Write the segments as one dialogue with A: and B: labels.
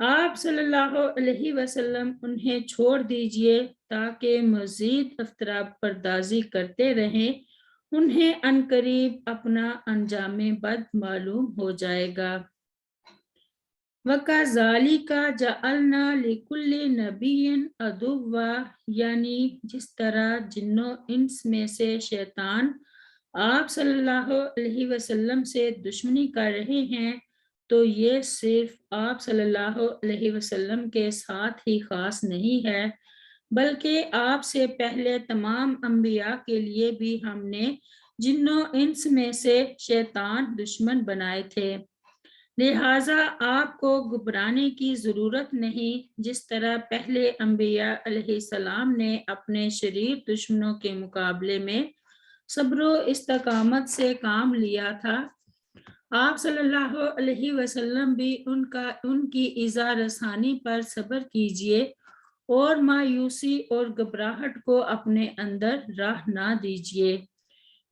A: آپ صلی اللہ علیہ وسلم انہیں چھوڑ دیجئے تاکہ مزید افتراء پردازی کرتے رہیں، انہیں عنقریب اپنا انجام بد معلوم ہو جائے گا۔ وَكَذَلِكَ جَعَلْنَا لِكُلِّ نَبِيٍّ عَدُوًّا، یعنی جس طرح جنوں انس میں سے شیطان آپ صلی اللہ علیہ وسلم سے دشمنی کر رہے ہیں، تو یہ صرف آپ صلی اللہ علیہ وسلم کے ساتھ ہی خاص نہیں ہے، بلکہ آپ سے پہلے تمام انبیاء کے لیے بھی ہم نے جنوں انس میں سے شیطان دشمن بنائے تھے، لہٰذا آپ کو گھبرانے کی ضرورت نہیں۔ جس طرح پہلے انبیاء علیہ السلام نے اپنے شریر دشمنوں کے مقابلے میں صبر و استقامت سے کام لیا تھا، آپ صلی اللہ علیہ وسلم بھی ان کی ایذا رسانی پر صبر کیجئے اور مایوسی اور گھبراہٹ کو اپنے اندر راہ نہ دیجئے۔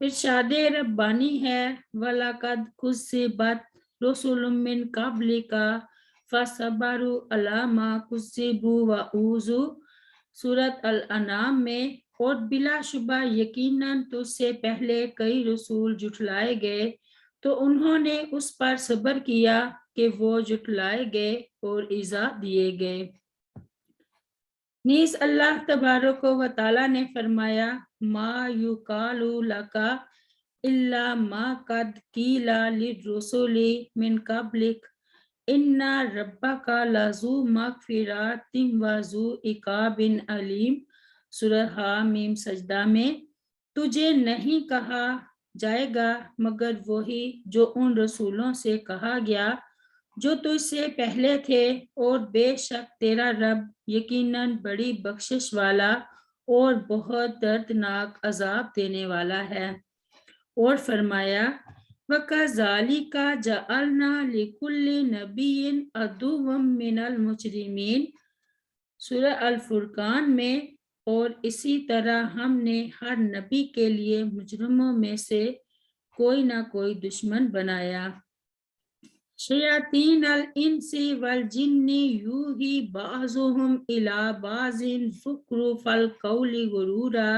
A: ارشاد ربانی ہے، وَلَقَدْ كُذِّبَتْ رُسُلٌ مِّن قَبْلِكَ فَصَبَرُوا عَلَىٰ مَا كُذِّبُوا وَأُوذُوا، سورۃ الانعام میں، اور بلا شبہ یقیناً تجھ سے پہلے کئی رسول جھٹلائے گئے تو انہوں نے اس پر صبر کیا کہ وہ جھٹلائے گئے اور ایذا دیے گئے۔ نیز اللہ تبارک و تعالیٰ نے فرمایا، ما یقال لک الا ما قد قیل للرسل من قبلک ان ربک لذو مغفرۃ وذو عقاب علیم، سورہ حامیم سجدہ میں، تجھے نہیں کہا جائے گا مگر وہی جو ان رسولوں سے کہا گیا جو تجھ سے پہلے تھے، اور بے شک تیرا رب یقیناً بڑی بخشش والا اور بہت دردناک عذاب دینے والا ہے۔ اور فرمایا، وَكَذَلِكَ جَعَلْنَا لِكُلِّ نَبِيٍّ عَدُوًّا مِّنَ الْمُجْرِمِينَ، سورہ الفرقان میں، اور اسی طرح ہم نے ہر نبی کے لیے مجرموں میں سے کوئی نہ کوئی دشمن بنایا۔ شیاطین الانس والجن یوحی بعضهم الی بعض زخرف القول غرورا،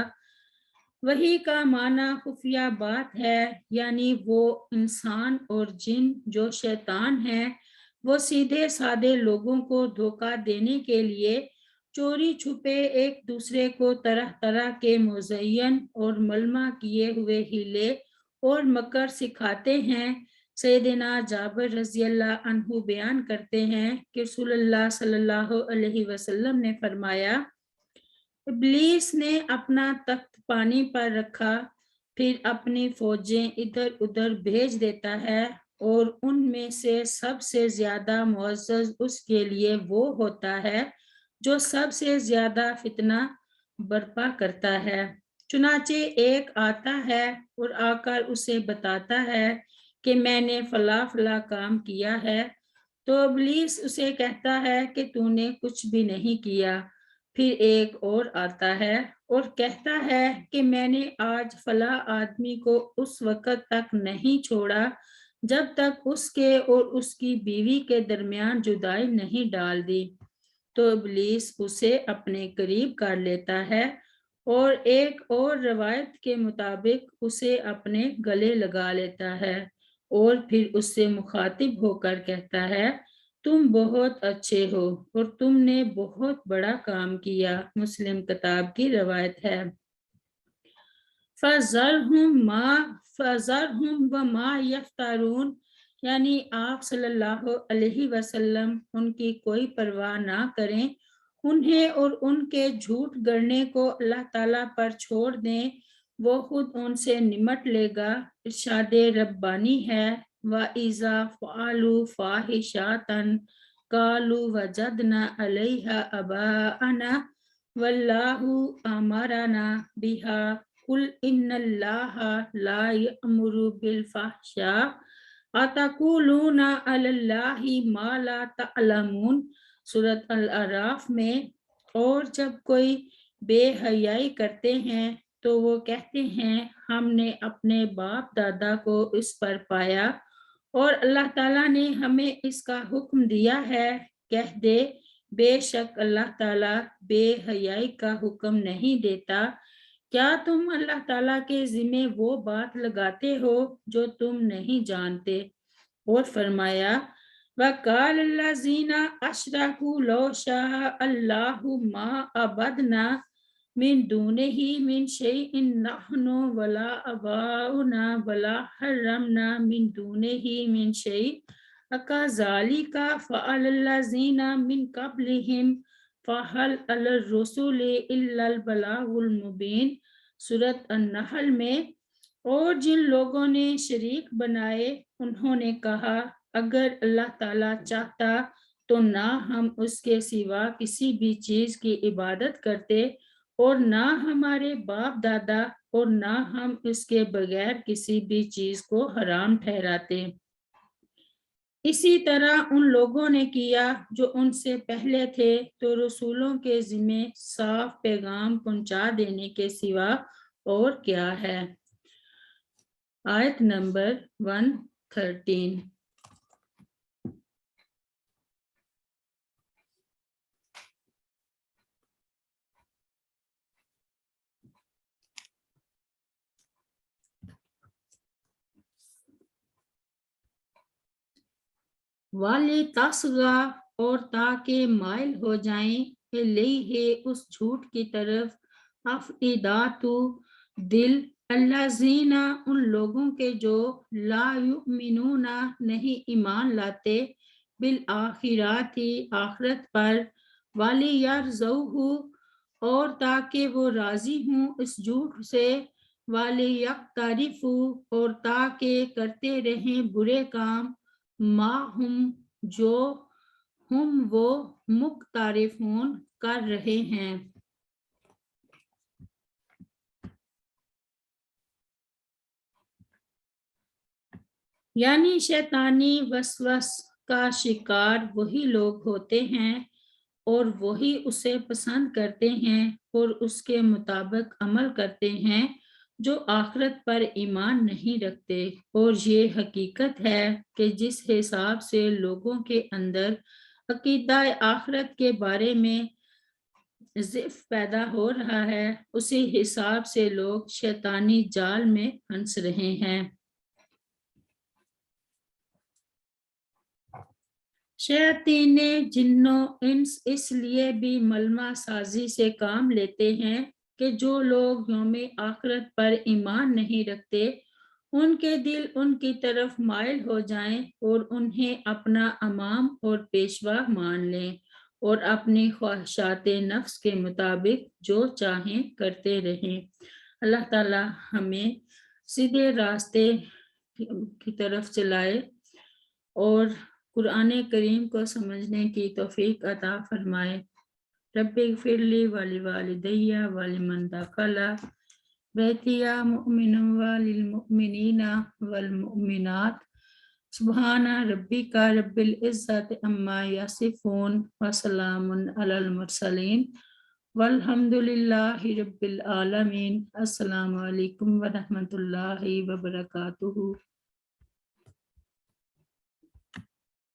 A: وہی کا معنی خفیہ بات ہے، یعنی وہ انسان اور جن جو شیطان ہیں، وہ سیدھے سادے لوگوں کو دھوکہ دینے کے لیے چوری چھپے ایک دوسرے کو طرح طرح کے مزین اور ملمع کیے ہوئے ہیلے اور مکر سکھاتے ہیں۔ سیدنا جابر رضی اللہ عنہ بیان کرتے ہیں کہ رسول اللہ صلی اللہ علیہ وسلم نے فرمایا، ابلیس نے اپنا تخت پانی پر رکھا، پھر اپنی فوجیں ادھر ادھر بھیج دیتا ہے، اور ان میں سے سب سے زیادہ معزز اس کے لیے وہ ہوتا ہے جو سب سے زیادہ فتنہ برپا کرتا ہے۔ چنانچہ ایک آتا ہے اور آ کر اسے بتاتا ہے کہ میں نے فلاں فلاں کام کیا ہے، تو ابلیس اسے کہتا ہے کہ تو نے کچھ بھی نہیں کیا۔ پھر ایک اور آتا ہے اور کہتا ہے کہ میں نے آج فلاں آدمی کو اس وقت تک نہیں چھوڑا جب تک اس کے اور اس کی بیوی کے درمیان جدائی نہیں ڈال دی، تو ابلیس اسے اپنے قریب کر لیتا ہے، اور ایک اور روایت کے مطابق اسے اپنے گلے لگا لیتا ہے، اور پھر اس سے مخاطب ہو کر کہتا ہے، تم بہت اچھے ہو اور تم نے بہت بڑا کام کیا۔ مسلم کتاب کی روایت ہے۔ فَذَرْهُمْ وَمَا يَفْتَرُونَ، یعنی آپ صلی اللہ علیہ وسلم ان کی کوئی پرواہ نہ کریں، انہیں اور ان کے جھوٹ گڑنے کو اللہ تعالیٰ پر چھوڑ دیں، وہ خود ان سے نمٹ لے گا۔ ارشاد ربانی ہے، وَإِذَا فَعَلُوا فَاحِشَةً قَالُوا وَجَدْنَا عَلَيْهَا آبَاءَنَا وَاللَّهُ أَمَرَنَا بِهَا قُلْ إِنَّ اللَّهَ لَا يَأْمُرُ بِالْفَحْشَاءِ أَتَقُولُونَ عَلَى اللَّهِ مَا لَا تَعْلَمُونَ، سورۃ الاعراف میں، اور جب کوئی بے حیائی کرتے ہیں تو وہ کہتے ہیں ہم نے اپنے باپ دادا کو اس پر پایا، اور اللہ تعالیٰ نے ہمیں اس کا حکم دیا ہے کہہ دے بے شک اللہ تعالیٰ بے حیائی کا حکم نہیں دیتا، کیا تم اللہ تعالیٰ کے ذمے وہ بات لگاتے ہو جو تم نہیں جانتے؟ اور فرمایا وَقَالَ الَّذِينَ أَشْرَكُوا لَوْ شَاءَ اللَّهُ مَا عَبَدْنَا مِن دُونِهِ مِن شَيْءٍ نَحْنُ وَلَا آبَاؤُنَا وَلَا حَرَّمْنَا مِن دُونِهِ مِن شَيْءٍ أَكَذَلِكَ فَعَلَ الَّذِينَ مِن قَبْلِهِمْ فَهَلْ عَلَى الرُّسُلِ إِلَّا الْبَلَاغُ الْمُبِينُ سورۃ النحل میں، اور جن لوگوں نے شریک بنائے انہوں نے کہا اگر اللہ تعالیٰ چاہتا تو نہ ہم اس کے سوا کسی بھی چیز کی عبادت کرتے اور نہ ہمارے باپ دادا اور نہ ہم اس کے بغیر کسی بھی چیز کو حرام ٹھہراتے۔ اسی طرح ان لوگوں نے کیا جو ان سے پہلے تھے تو رسولوں کے ذمے صاف پیغام پہنچا دینے کے سوا اور کیا ہے۔ آیت نمبر 113۔ والی تسغا اور تاکہ مائل ہو جائیں الیہ اس جھوٹ کی طرف افئداتو دل الذین ان لوگوں کے جو لا یؤمنون نہیں ایمان لاتے بالآخرات آخرت پر ولیرضوہ اور تاکہ وہ راضی ہوں اس جھوٹ سے ولیقترفوا اور تاکہ کرتے رہیں برے کام ما ہم جو ہم وہ مقترفون کر رہے ہیں۔ یعنی شیطانی وسوس کا شکار وہی لوگ ہوتے ہیں اور وہی اسے پسند کرتے ہیں اور اس کے مطابق عمل کرتے ہیں جو آخرت پر ایمان نہیں رکھتے، اور یہ حقیقت ہے کہ جس حساب سے لوگوں کے اندر عقیدہ آخرت کے بارے میں ضعف پیدا ہو رہا ہے اسی حساب سے لوگ شیطانی جال میں پھنس رہے ہیں۔ شیاطین جنوں انس اس لیے بھی ملمہ سازی سے کام لیتے ہیں کہ جو لوگ یوم آخرت پر ایمان نہیں رکھتے ان کے دل ان کی طرف مائل ہو جائیں اور انہیں اپنا امام اور پیشوا مان لیں اور اپنی خواہشات نفس کے مطابق جو چاہیں کرتے رہیں۔ اللہ تعالی ہمیں سیدھے راستے کی طرف چلائے اور قرآن کریم کو سمجھنے کی توفیق عطا فرمائے۔ رب اغفر لی ولوالدی ولمن دخل بیتی مؤمنا وللمؤمنین والمؤمنات سبحان ربک رب العزت عما یصفون وسلام علی المرسلین والحمد للہ رب العالمین۔ السلام علیکم ورحمۃ اللہ وبرکاتہ۔